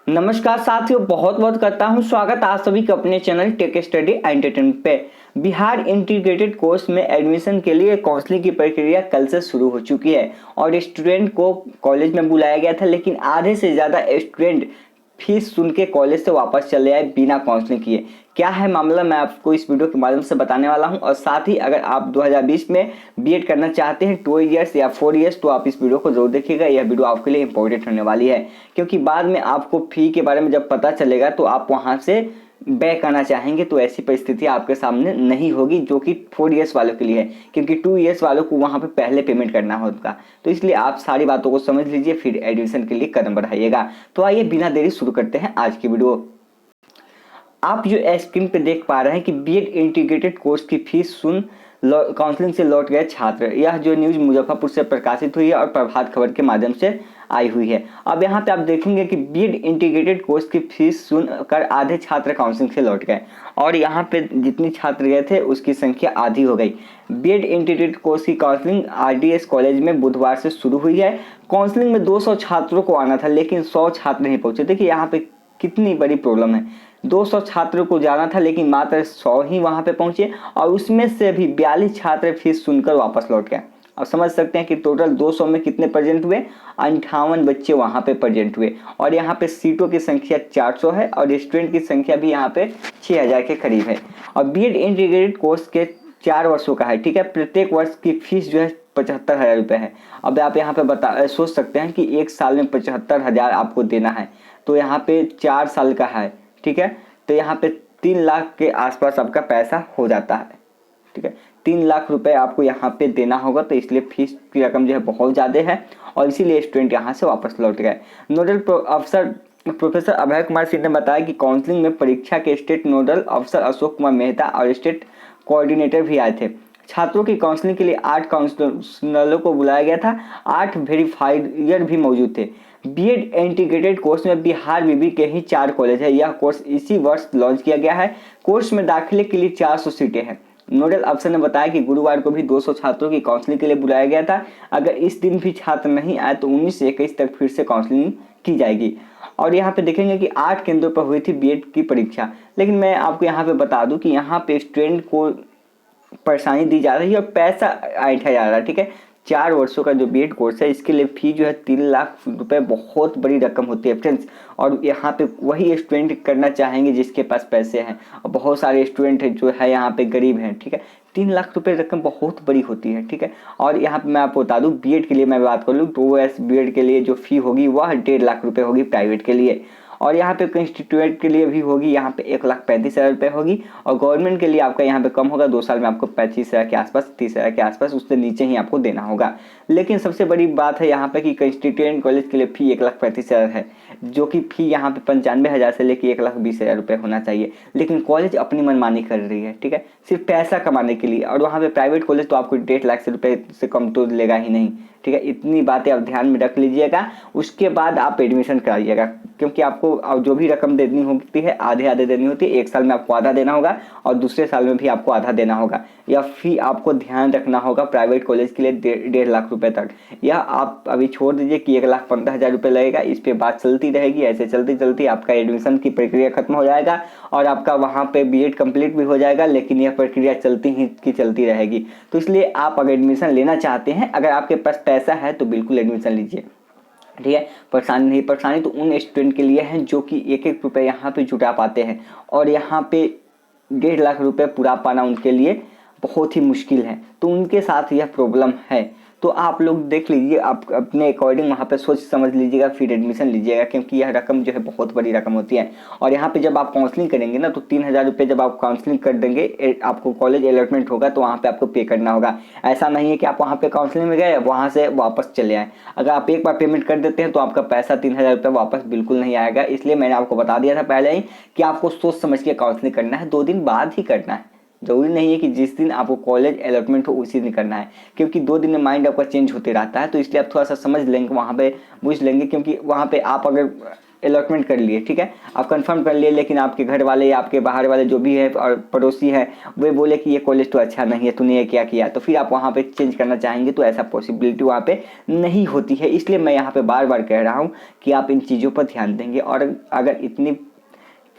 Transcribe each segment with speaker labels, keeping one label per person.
Speaker 1: नमस्कार साथियों, बहुत बहुत करता हूं स्वागत आप सभी का अपने चैनल टेक स्टडी एंटरटेनमेंट पे। बिहार इंटीग्रेटेड कोर्स में एडमिशन के लिए काउंसलिंग की प्रक्रिया कल से शुरू हो चुकी है और स्टूडेंट को कॉलेज में बुलाया गया था, लेकिन आधे से ज़्यादा स्टूडेंट फीस सुन के कॉलेज से वापस चले आए बिना काउंसलिंग किए। क्या है मामला, मैं आपको इस वीडियो के माध्यम से बताने वाला हूं। और साथ ही अगर आप 2020 में बीएड करना चाहते हैं 2 इयर्स या 4 इयर्स, तो आप इस वीडियो को जरूर देखिएगा। यह वीडियो आपके लिए इंपॉर्टेंट होने वाली है, क्योंकि बाद में आपको फी के बारे में जब पता चलेगा तो आप वहां से बैक आना चाहेंगे, तो ऐसी परिस्थिति आपके सामने नहीं होगी जो कि 4 इयर्स वालों के लिए है, क्योंकि 2 इयर्स वालों को वहां पे पहले पेमेंट करना होगा। तो इसलिए आप सारी बातों को समझ लीजिए, फिर एडमिशन के लिए कदम बढ़ाइएगा। तो आइए बिना देरी शुरू करते हैं आज की वीडियो। आप जो स्क्रीन पे देख पा रहे हैं कि बीएड इंटीग्रेटेड कोर्स की फीस सुन काउंसलिंग से लौट गए छात्र। यह जो न्यूज मुजफ्फरपुर से प्रकाशित हुई है और प्रभात खबर के माध्यम से आई हुई है। अब यहाँ पे आप देखेंगे कि बीएड इंटीग्रेटेड कोर्स की फीस सुनकर आधे छात्र काउंसलिंग से लौट गए और यहाँ पे जितनी छात्र गए थे उसकी संख्या आधी हो गई। बीएड इंटीग्रेटेड कोर्स की काउंसलिंग आरडीएस कॉलेज में बुधवार से शुरू हुई है। काउंसलिंग में 200 छात्रों को आना था, लेकिन 100 छात्र नहीं पहुंचे। देखिए यहाँ पे कितनी बड़ी प्रॉब्लम है। 200 छात्रों को जाना था, लेकिन मात्र 100 ही वहां पे पहुंचे और उसमें से भी 42 छात्र फीस सुनकर वापस लौट गए। अब समझ सकते हैं कि टोटल 200 में कितने प्रेजेंट हुए, 58 बच्चे वहां पे प्रेजेंट हुए। और यहाँ पे सीटों की संख्या 400 है और स्टूडेंट की संख्या भी यहाँ पे 6000 के करीब है। और बीएड इंटीग्रेटेड कोर्स के 4 वर्षों का है, ठीक है। प्रत्येक वर्ष की फीस जो है 75,000 रुपये है। अब आप यहाँ पे सोच सकते हैं कि एक साल में 75,000 आपको देना है, तो यहाँ पे 4 साल का है, ठीक है। तो यहाँ पे 3 लाख के आसपास आपका पैसा हो जाता है, ठीक है। 3 लाख रुपए आपको यहाँ पे देना होगा, तो इसलिए फीस की रकम जो है बहुत ज़्यादा है और इसीलिए स्टूडेंट यहाँ से वापस लौट गए। नोडल अफसर प्रोफेसर अभय कुमार सिंह ने बताया कि काउंसलिंग में परीक्षा के स्टेट नोडल अफसर अशोक कुमार मेहता और स्टेट कोऑर्डिनेटर भी आए थे। छात्रों की काउंसलिंग के लिए 8 काउंसलरों को बुलाया गया था। 8 वेरीफाइयर भी मौजूद थे। बीएड इंटीग्रेटेड कोर्स में बिहार विवि के ही 4 कॉलेज है। यह कोर्स इसी वर्ष लॉन्च किया गया है। कोर्स में दाखिले के लिए 400 सीटें हैं। नोडल अफसर ने बताया कि गुरुवार को भी 200 छात्रों की काउंसलिंग के लिए बुलाया गया था। अगर इस दिन भी छात्र नहीं आए तो 19 से 21 तक फिर से काउंसलिंग की जाएगी। और यहाँ पे देखेंगे कि 8 केंद्रों पर हुई थी बीएड की परीक्षा। लेकिन मैं आपको यहाँ पे बता दूं कि यहाँ पे स्टूडेंट को परेशानी दी जा रही है और पैसा ऐंठा जा रहा है, ठीक है। 4 वर्षों का जो बीएड कोर्स है इसके लिए फी जो है 3 लाख रुपए बहुत बड़ी रकम होती है फ्रेंड्स। और यहाँ पे वही स्टूडेंट करना चाहेंगे जिसके पास पैसे हैं, और बहुत सारे स्टूडेंट हैं जो है यहाँ पे गरीब हैं, ठीक है। 3 लाख रुपए रकम बहुत बड़ी होती है, ठीक है। और यहाँ पे मैं आपको बता दूँ, बीएड के लिए मैं बात कर लूँ तो OS बीएड के लिए जो फी होगी वह 1.5 लाख रुपए होगी प्राइवेट के लिए। और यहाँ पे कंस्टिट्यूएंट के लिए भी होगी, यहाँ पे 1,35,000 रुपये होगी। और गवर्नमेंट के लिए आपका यहाँ पे कम होगा, 2 साल में आपको 25,000 के आसपास, 30,000 के आसपास, उससे नीचे ही आपको देना होगा। लेकिन सबसे बड़ी बात है यहाँ पे कि कंस्टिट्यूएंट कॉलेज के लिए फी 1,35,000 है, जो कि फी यहाँ पे 95,000 से लेकर 1,20,000 रुपये होना चाहिए। लेकिन कॉलेज अपनी मनमानी कर रही है, ठीक है, सिर्फ पैसा कमाने के लिए। और वहाँ पे प्राइवेट कॉलेज तो आपको 1.5 लाख रुपये से कम तो लेगा ही नहीं, ठीक है। इतनी बातें आप ध्यान में रख लीजिएगा, उसके बाद आप एडमिशन कराइएगा, क्योंकि आपको जो भी रकम देनी होती है आधे आधे देनी होती है। एक साल में आपको आधा देना होगा और दूसरे साल में भी आपको आधा देना होगा। यह फी आपको ध्यान रखना होगा प्राइवेट कॉलेज के लिए 1.5 लाख रुपए तक। यह आप अभी छोड़ दीजिए कि 1,15,000 रुपये लगेगा, इस पे बात चलती रहेगी। ऐसे चलती चलती आपका एडमिशन की प्रक्रिया खत्म हो जाएगा और आपका वहाँ पे बीएड कंप्लीट भी हो जाएगा, लेकिन यह प्रक्रिया चलती ही की चलती रहेगी। तो इसलिए आप अगर एडमिशन लेना चाहते हैं, अगर आपके पास पैसा है तो बिल्कुल एडमिशन लीजिए, ठीक है। परेशानी तो उन स्टूडेंट के लिए है जो कि 1-1 रुपये यहाँ पे जुटा पाते हैं, और यहाँ पे 1.5 लाख रुपए पूरा पाना उनके लिए बहुत ही मुश्किल है। तो उनके साथ यह प्रॉब्लम है। तो आप लोग देख लीजिए, आप अपने अकॉर्डिंग वहाँ पे सोच समझ लीजिएगा, फिर एडमिशन लीजिएगा, क्योंकि यह रकम जो है बहुत बड़ी रकम होती है। और यहाँ पे जब आप काउंसलिंग करेंगे ना, तो 3,000 रुपये जब आप काउंसलिंग कर देंगे, आपको कॉलेज अलॉटमेंट होगा तो वहाँ पे आपको पे करना होगा। ऐसा नहीं है कि आप वहाँ पे काउंसलिंग में गए वहाँ से वापस चले आए। अगर आप एक बार पेमेंट कर देते हैं तो आपका पैसा 3,000 रुपये वापस बिल्कुल नहीं आएगा। इसलिए मैंने आपको बता दिया था पहले ही कि आपको सोच समझ के काउंसलिंग करना है, 2 दिन बाद ही करना है। जरूरी नहीं है कि जिस दिन आपको कॉलेज अलॉटमेंट हो उसी दिन करना है, क्योंकि 2 दिन में माइंड आपका चेंज होते रहता है। तो इसलिए आप थोड़ा सा समझ लेंगे, वहाँ पे बुझ लेंगे, क्योंकि वहाँ पे आप अगर अलॉटमेंट कर लिए, ठीक है, आप कंफर्म कर लिए, लेकिन आपके घर वाले या आपके बाहर वाले जो भी है और पड़ोसी है वे बोले कि ये कॉलेज तो अच्छा नहीं है, तूने ये क्या किया, तो फिर आप वहाँ पे चेंज करना चाहेंगे तो ऐसा पॉसिबिलिटी वहाँ पे नहीं होती है। इसलिए मैं यहाँ पे बार बार कह रहा हूँ कि आप इन चीज़ों पर ध्यान देंगे, और अगर इतनी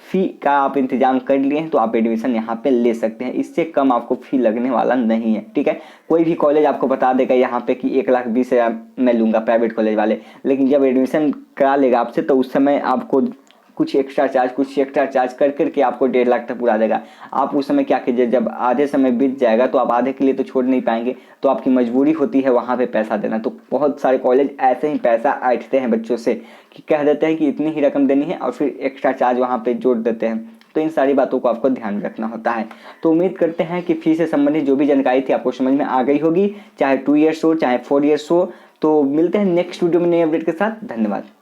Speaker 1: फ़ी का आप इंतजाम कर लिए हैं तो आप एडमिशन यहाँ पे ले सकते हैं, इससे कम आपको फ़ी लगने वाला नहीं है, ठीक है। कोई भी कॉलेज आपको बता देगा यहाँ पे कि 1,20,000 मैं लूँगा, प्राइवेट कॉलेज वाले, लेकिन जब एडमिशन करा लेगा आपसे तो उस समय आपको कुछ एक्स्ट्रा चार्ज कर करके आपको 1.5 लाख तक पुरा देगा। आप उस समय क्या कीजिए, जब आधे समय बीत जाएगा तो आप आधे के लिए तो छोड़ नहीं पाएंगे, तो आपकी मजबूरी होती है वहाँ पे पैसा देना। तो बहुत सारे कॉलेज ऐसे ही पैसा ऐंठते हैं बच्चों से कि कह देते हैं कि इतनी ही रकम देनी है और फिर एक्स्ट्रा चार्ज वहाँ पे जोड़ देते हैं। तो इन सारी बातों को आपको ध्यान रखना होता है। तो उम्मीद करते हैं कि फीस से संबंधित जो भी जानकारी थी आपको समझ में आ गई होगी, चाहे 2 ईयर्स हो चाहे 4 ईयर्स हो। तो मिलते हैं नेक्स्ट वीडियो में नए अपडेट के साथ। धन्यवाद।